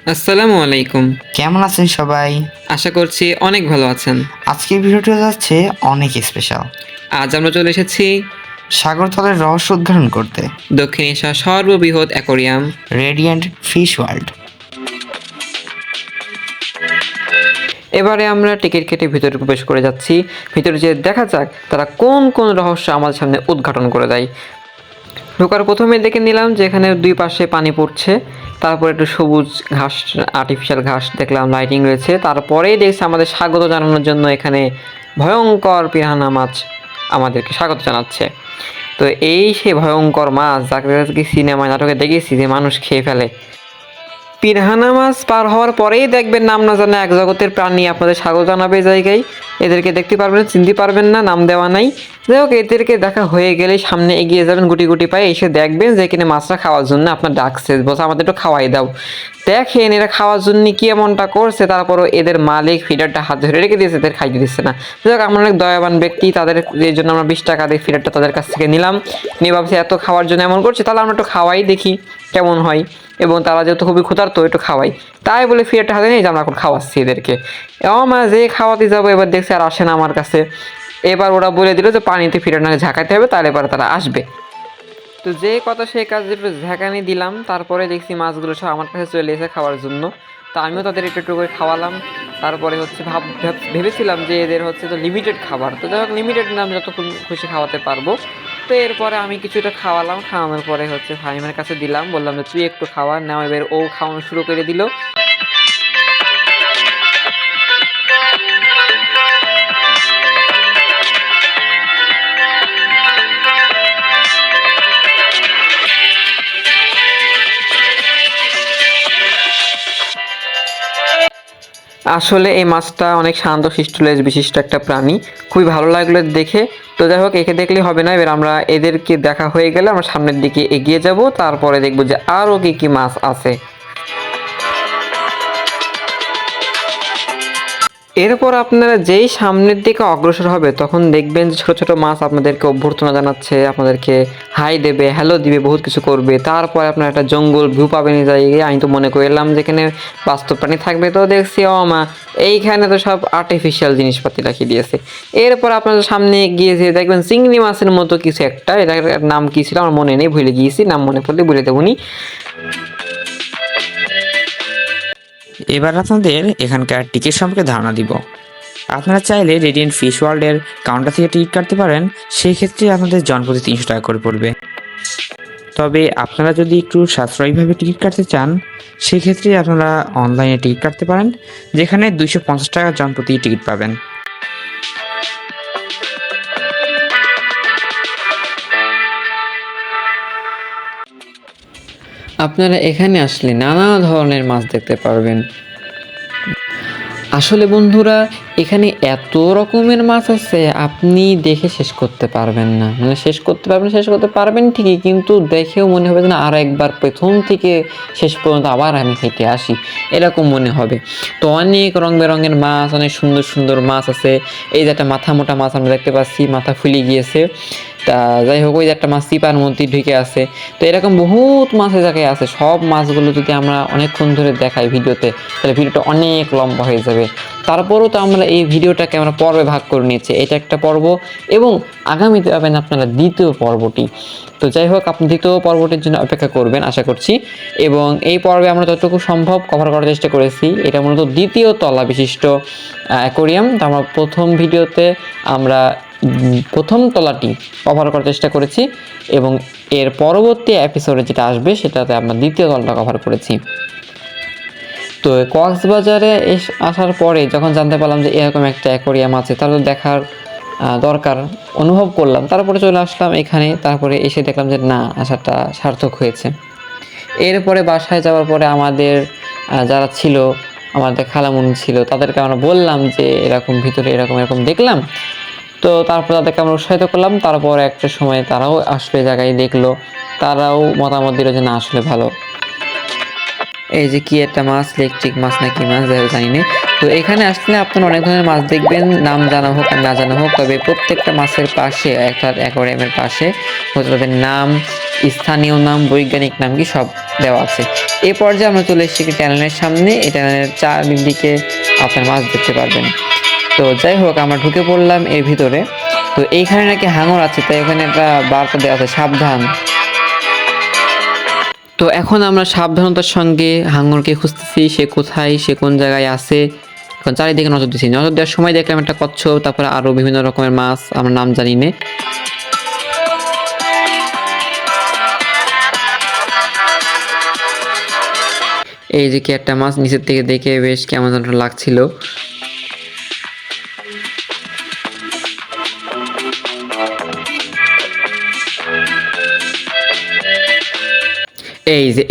আসসালামু আলাইকুম। কেমন আছেন সবাই? আশা করছি অনেক ভালো আছেন। আজকের ভিডিওটা যাচ্ছে অনেক স্পেশাল। আজ আমরা চলে এসেছি সাগরতলের রহস্য উদ্ঘাটন করতে দক্ষিণ এশিয়ার সর্ববৃহৎ অ্যাকোরিয়াম রেডিয়েন্ট ফিশ ওয়ার্ল্ড। এবারে আমরা টিকিট কেটে ভিতরে প্রবেশ করে যাচ্ছি। ভিতরে যেয়ে দেখা যাক তারা কোন কোন রহস্য আমাদের সামনে উদ্ঘাটন করে দেয়। ঢোকার প্রথমে দেখে নিলাম যে এখানে দুই পাশে পানি পড়ছে, তারপর একটু সবুজ ঘাস, আর্টিফিশিয়াল ঘাস দেখলাম, লাইটিং রয়েছে। তারপরেই দেখছি আমাদের স্বাগত জানানোর জন্য এখানে ভয়ঙ্কর পিরানহা মাছ আমাদেরকে স্বাগত জানাচ্ছে। তো এই সেই ভয়ঙ্কর মাছ যাকে সিনেমায় নাটকে দেখেছি যে মানুষ খেয়ে ফেলে। পিরানহা মাছ পার হওয়ার পরেই দেখবেন নাম না জানা এক জগতের প্রাণী আপনাদের স্বাগত জানাবে জায়গায়। এদেরকে দেখতে পারবেন, চিনতে পারবেন না, নাম দেওয়া নাই। যাই হোক, এদেরকে দেখা হয়ে গেলে সামনে এগিয়ে যাবেন গুটি গুটি পায়ে, এসে দেখবেন যে এখানে মাছটা খাওয়ার জন্য আপনার ডাকছে, বলছে আমাদের একটু খাওয়াই দাও। দেখেন এরা খাওয়ার জন্য কি এমনটা করছে, তারপরও এদের মালিক ফিডারটা হাত ধরে রেখে দিয়েছে, এদের খাইতে দিচ্ছে না। যাই হোক, আমরা অনেক দয়াবান ব্যক্তি, তাদের এই জন্য আমরা 20 টাকা দিয়ে ফিডারটা তাদের কাছ থেকে নিলাম। নিয়ে ভাবছি এত খাওয়ার জন্য এমন করছে, তাহলে আমরা একটু খাওয়াই দেখি কেমন হয়। এবং তারা যেহেতু খুবই ক্ষুধার্ত, একটু খাওয়াই, তাই বলে ফিডারটা হাতে নিয়ে যে আমরা এখন খাওয়াচ্ছি এদেরকে। মানে যে খাওয়াতে যাবো এবার দেখছি আর আসে না আমার কাছে। এবার ওরা বলে দিল যে পানিতে ফিডারটাকে ঝাঁকাতে হবে, তাহলে এবার তারা আসবে। তো যে কথা সেই কাজ একটু ঝাঁকানি দিলাম, তারপরে দেখছি মাছগুলো সব আমার কাছে চলে এসে খাওয়ার জন্য। তো আমিও তাদের একটু একটু করে খাওয়ালাম। তারপরে হচ্ছে ভেবেছিলাম যে এদের হচ্ছে তো লিমিটেড খাবার, তো যাই হোক লিমিটেড নাম যতক্ষণ খুশি খাওয়াতে পারবো। তো এরপরে আমি কিছুটা খাওয়ালাম, খাওয়ানোর পরে হচ্ছে ফাহিমের কাছে দিলাম, বললাম যে তুই একটু খাওয়া নাও। এবার ও খাওয়ানো শুরু করে দিল। আসলে এই মাছটা অনেক শান্তশিষ্ট লেজ বিশিষ্ট একটা প্রাণী, খুবই ভালো লাগলো দেখে। তো যাই হোক, একে দেখলেই হবে না, এবার আমরা এদেরকে দেখা হয়ে গেলে আমরা সামনের দিকে এগিয়ে যাব, তারপরে দেখবো যে আরও কী কী মাছ আছে। এরপর আপনারা যেই সামনের দিকে অগ্রসর হবে তখন দেখবেন যে ছোটো ছোটো মাছ আপনাদেরকে অভ্যর্থনা জানাচ্ছে, আপনাদেরকে হাই দেবে, হ্যালো দিবে, বহুত কিছু করবে। তারপরে আপনার একটা জঙ্গল ভিউ পাবেন এই জায়গায়। আমি তো মনে করলাম যেখানে বাস্তব প্রাণী থাকবে, তো দেখছি মা এইখানে তো সব আর্টিফিশিয়াল জিনিসপাতি রাখিয়ে দিয়েছে। এরপর আপনাদের সামনে গিয়েছে দেখবেন চিংড়ি মাছের মতো কিছু একটা, এটার নাম কী ছিল আমার মনে নেই, ভুলে গিয়েছি, নাম মনে পড়লে বলে দেবনি। এবার আপনাদের এখানকার টিকিট সম্পর্কে ধারণা দিব। আপনারা চাইলে রেডিয়েন্ট ফিশ ওয়ার্ল্ডের কাউন্টার থেকে টিকিট কাটতে পারেন, সেই ক্ষেত্রে আপনাদের জনপ্রতি 300 টাকা করে পড়বে। তবে আপনারা যদি একটু সাশ্রয়ীভাবে টিকিট কাটতে চান, সেক্ষেত্রে আপনারা অনলাইনে টিকিট কাটতে পারেন, যেখানে 250 টাকা জনপ্রতি টিকিট পাবেন। আপনারা এখানে আসলে নানা ধরনের মাছ দেখতে পারবেন। আসলে বন্ধুরা, এখানে এত রকমের মাছ আছে আপনি দেখে শেষ করতে পারবেন না। মানে শেষ করতে পারবেন ঠিকই, কিন্তু দেখেও মনে হবে যে না আরও একবার প্রথম থেকে শেষ পর্যন্ত আবার আমি হেঁটে আসি, এরকম মনে হবে। তো অনেক রং বেরঙের মাছ, অনেক সুন্দর সুন্দর মাছ আছে। এই যে একটা মাথা মোটা মাছ আমরা দেখতে পাচ্ছি, মাথা ফুলে গিয়েছে। তা যাই হোক, ওই যে একটা মাছ চিপার মধ্যে ঢুকে আছে। তো এরকম বহুত মাছ এই জায়গায় আছে। সব মাছগুলো যদি আমরা অনেকক্ষণ ধরে দেখাই ভিডিওতে, তাহলে ভিডিওটা অনেক লম্বা হয়ে যাবে। তারপরেও তো আমরা এই ভিডিওটাকে আমরা পর্বে ভাগ করে নিয়েছি, এটা একটা পর্ব, এবং আগামীতে পাবেন আপনারা দ্বিতীয় পর্বটি। তো যাই হোক, আপনি দ্বিতীয় পর্বটির জন্য অপেক্ষা করবেন আশা করছি। এবং এই পর্বে আমরা যতটুকু সম্ভব কভার করার চেষ্টা করেছি। এটা মূলত দ্বিতীয় তলা বিশিষ্ট অ্যাকোরিয়াম। তো আমরা প্রথম ভিডিওতে আমরা প্রথম তলাটি কভার করার চেষ্টা করেছি, এবং এর পরবর্তী এপিসোডে যেটা আসবে সেটাতে আমরা দ্বিতীয় তলাটা কভার করেছি। তো কক্সবাজারে আসার পরে যখন জানতে পারলাম যে এরকম একটা অ্যাকোরিয়াম আছে, তাহলে দেখার দরকার অনুভব করলাম। তারপরে চলে আসলাম এখানে, তারপরে এসে দেখলাম যে না, আসাটা সার্থক হয়েছে। এরপরে বাসায় যাওয়ার পরে আমাদের যারা ছিল, আমাদের খালামুনি ছিল, তাদেরকে আমরা বললাম যে এরকম ভিতরে এরকম এরকম দেখলাম। তো তারপর তাদেরকে আমরা উৎসাহিত করলাম। তারপর একটা সময় তারাও আসলে জায়গায় দেখলো, তারাও মতামত দিল যে না আসলে ভালো। এই যে কি একটা মাছ, ইলেকট্রিক মাছ নাকি মাছ জানি না। তো এখানে আসলে আপনারা অনেক ধরনের মাছ দেখবেন, নাম জানা হোক আর না জানা হোক, তবে প্রত্যেকটা মাছের পাশে একটা অ্যাকোয়ারিয়ামের পাশে হচ্ছে তাদের নাম স্থানীয় নাম, বৈজ্ঞানিক নাম কি সব দেওয়া আছে। এই পর্যায়ে আমরা চলে এসেছি কি ট্যানেলের সামনে। এই ট্যানেলের চারিদিকে আপনার মাছ দেখতে পারবেন। তো যাই হোক, আমরা ঢুকে পড়লাম এর ভিতরে। তো এইখানে নাকি হাঙর আছে, তাই ওখানে একটা বার্তা দেওয়া আছে, সাবধান। তো এখন আমরা সাবধানতার সঙ্গে হাঙরকে খুঁজতেছি, সে কোথায়, সে কোন জায়গায় আছে। এখন চারিদিকে নজর দিচ্ছি, নজর দেওয়ার সময় দেখলাম একটা কচ্ছপ, তারপরে আরো বিভিন্ন রকমের মাছ, আমার নাম জানি না। এই যে কি একটা মাছ নিচের থেকে দেখে বেশ কেমন যেন লাগছিল।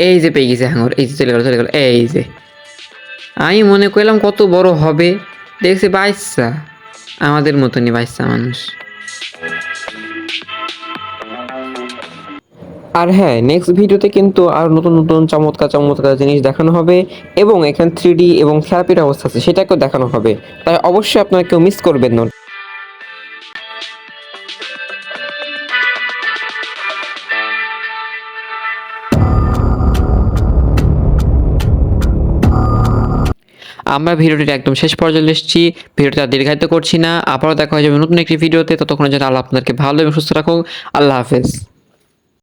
এই যে পেয়ে গেছে হাঙর, এই যে চলে গেল। এই যে আমি মনে করলাম কত বড় হবে, দেখছি বাইশা আমাদের মতনই বাইশা মানুষ। আর হ্যাঁ, নেক্সট ভিডিওতে কিন্তু আর নতুন নতুন চমৎকার চমৎকার জিনিস দেখানো হবে, এবং এখানে 3D এবং থেরাপির অবস্থা আছে সেটাকেও দেখানো হবে, তাই অবশ্যই আপনারা কেউ মিস করবেন না। আমরা ভিডিওটির একদম শেষ পর্যায়ে চলে এসেছি। ভিডিওটা দীর্ঘায়িত করছি না, আবারও দেখা হয়ে যাবে নতুন একটি ভিডিওতে। ততক্ষণের জন্য আল্লাহ আপনাদেরকে ভালো এবং সুস্থ রাখুক। আল্লাহ হাফেজ।